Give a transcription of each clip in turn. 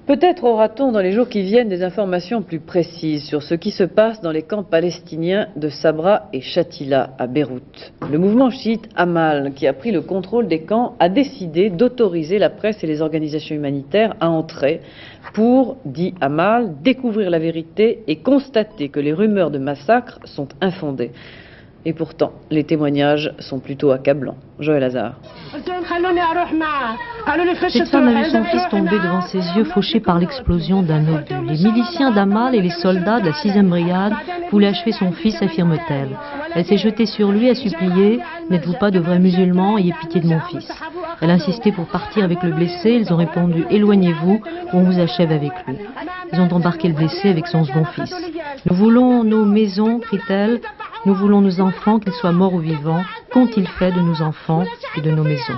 Peut-être aura-t-on dans les jours qui viennent des informations plus précises sur ce qui se passe dans les camps palestiniens de Sabra et Shatila à Beyrouth. Le mouvement chiite Amal, qui a pris le contrôle des camps, a décidé d'autoriser la presse et les organisations humanitaires à entrer pour, dit Amal, découvrir la vérité et constater que les rumeurs de massacres sont infondées. Et pourtant, les témoignages sont plutôt accablants. Joël Hazard. Cette femme a vu son fils tomber devant ses yeux, fauché par l'explosion d'un obus. Les miliciens d'Amal et les soldats de la 6e brigade voulaient achever son fils, affirme-t-elle. Elle s'est jetée sur lui, a supplié « N'êtes-vous pas de vrais musulmans, ayez pitié de mon fils ». Elle a insisté pour partir avec le blessé. Ils ont répondu « Éloignez-vous, on vous achève avec lui ». Ils ont embarqué le blessé avec son second fils. « Nous voulons nos maisons, crie-t-elle. Nous voulons nos enfants, qu'ils soient morts ou vivants. Qu'ont-ils fait de nos enfants et de nos maisons ?»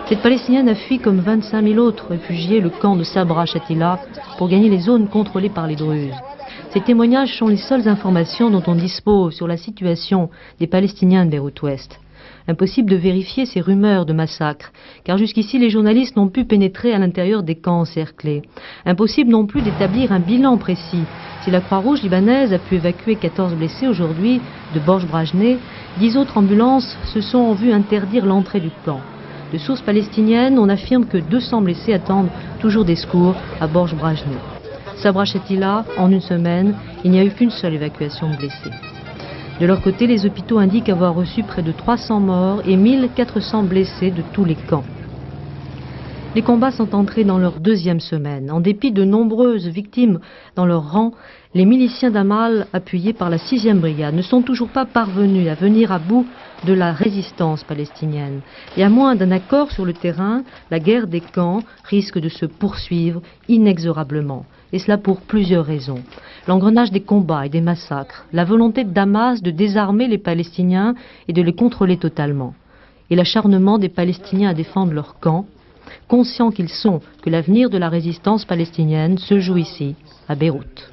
Cette Palestinienne a fui comme 25 000 autres réfugiés le camp de Sabra Shatila pour gagner les zones contrôlées par les Druzes. Ces témoignages sont les seules informations dont on dispose sur la situation des Palestiniens de Beyrouth-Ouest. Impossible de vérifier ces rumeurs de massacres, car jusqu'ici les journalistes n'ont pu pénétrer à l'intérieur des camps encerclés. Impossible non plus d'établir un bilan précis. Si la Croix-Rouge libanaise a pu évacuer 14 blessés aujourd'hui de Borj-Brajne, 10 autres ambulances se sont vues interdire l'entrée du camp. De sources palestiniennes, on affirme que 200 blessés attendent toujours des secours à Borj-Brajne. Sabra Shatila, en une semaine, il n'y a eu qu'une seule évacuation de blessés. De leur côté, les hôpitaux indiquent avoir reçu près de 300 morts et 1400 blessés de tous les camps. Les combats sont entrés dans leur 2e semaine. En dépit de nombreuses victimes dans leur rang, les miliciens d'Amal, appuyés par la 6e brigade, ne sont toujours pas parvenus à venir à bout de la résistance palestinienne. Et à moins d'un accord sur le terrain, la guerre des camps risque de se poursuivre inexorablement. Et cela pour plusieurs raisons. L'engrenage des combats et des massacres, la volonté de Damas de désarmer les Palestiniens et de les contrôler totalement, et l'acharnement des Palestiniens à défendre leur camp, conscients qu'ils sont que l'avenir de la résistance palestinienne se joue ici, à Beyrouth.